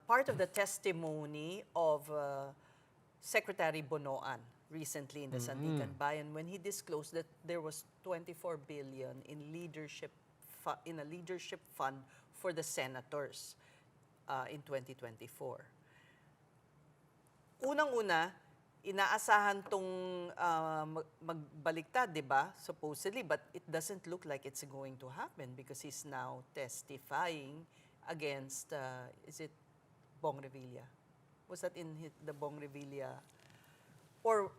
part of the testimony of Secretary Bonoan recently in the Sandigan Bayan when he disclosed that there was 24 billion in a leadership fund for the senators in 2024. Unang-una, inaasahan tong magbaliktad, di ba? Supposedly, but it doesn't look like it's going to happen because he's now testifying against, is it Bong Revilla? Was that in the Bong Revilla? Or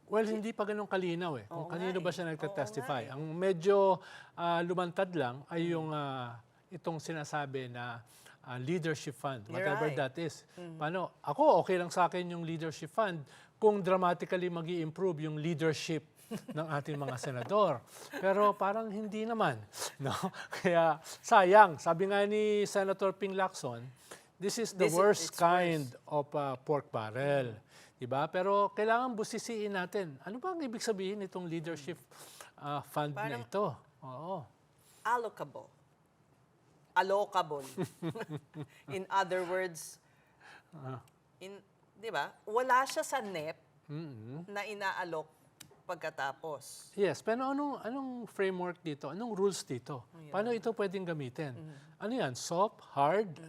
well, hindi pa ganun kalinaw eh. Kung Oo kanino nga ba eh. siya nagtatestify. Oo nga eh. Ang medyo lumantad lang ay yung itong sinasabi na leadership fund, whatever Right. that is. Paano? Ako, okay lang sa akin yung leadership fund kung dramatically mag-i-improve yung leadership ng ating mga senador. Pero parang hindi naman. No? Kaya sayang. Sabi nga ni Senator Ping Lacson, this is the worst it's kind of pork barrel. Diba? Pero kailangan busisiin natin. Ano ba ang ibig sabihin itong leadership fund na Parang- ito? Oo. allocable. In other words, di ba? Wala siya sa NEP na inaalok pagkatapos. Yes, pero anong framework dito? Anong rules dito? Paano ito pwedeng gamitin? Ano yan? Soft? Hard?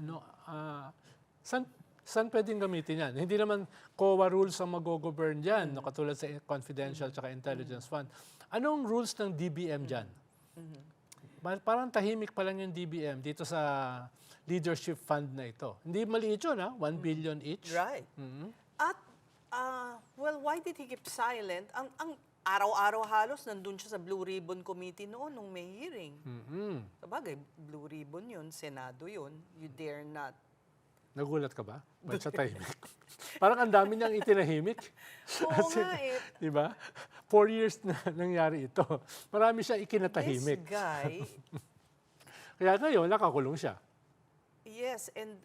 Saan pwedeng gamitin yan? Hindi naman COA rules ang mag-govern dyan, no, katulad sa confidential at intelligence fund. Anong rules ng DBM dyan? Parang tahimik pa lang yung DBM dito sa leadership fund na ito. Hindi maliit yun, 1 billion each. Right. At, well, why did he keep silent? Ang araw-araw halos nandun siya sa Blue Ribbon Committee noon nung may hearing. Sabagay, Blue Ribbon yun, Senado yun. You dare not. Nagulat ka ba? Ba't siya tahimik? Parang ang dami niyang itinahimik. Oo nga eh. Di ba? 4 years na nangyari ito. Marami siya ikinatahimik. This guy, Kaya ngayon, nakakulong siya. yes, and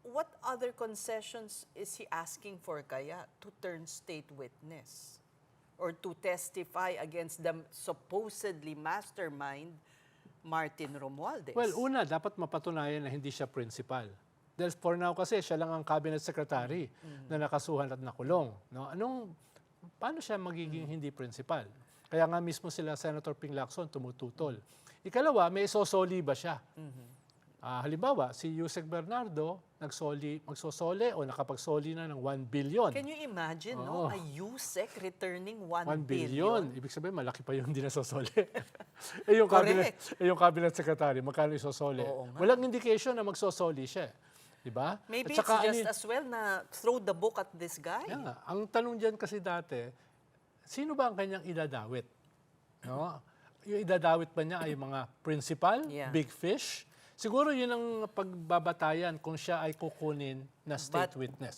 what other concessions is he asking for kaya to turn state witness? Or to testify against the supposedly mastermind, Martin Romualdez? Well, una, dapat mapatunayan na hindi siya principal. Dahil for now kasi, siya lang ang cabinet secretary na nakasuhan at nakulong. No? Paano siya magiging hindi principal? Kaya nga mismo sila Senator Ping Lacson tumututol. Ikalawa, may isosoli ba siya? Halimbawa, si Yusek Bernardo magsosole o nakapagsoli na ng 1 billion. Can you imagine, no? A USEC returning 1 1 billion? billion. Ibig sabihin, malaki pa yung hindi nasosole. yung cabinet secretary, magkano isosole? Oo nga. Walang indication na magsosoli siya. Diba? Maybe At saka, it's just as well na throw the book at this guy. yeah, ang tanong dyan kasi dati, sino ba ang kanyang idadawit? No? Yung idadawit ba niya ay mga principal, Yeah. big fish? Siguro yun ang pagbabatayan kung siya ay kukunin na state witness.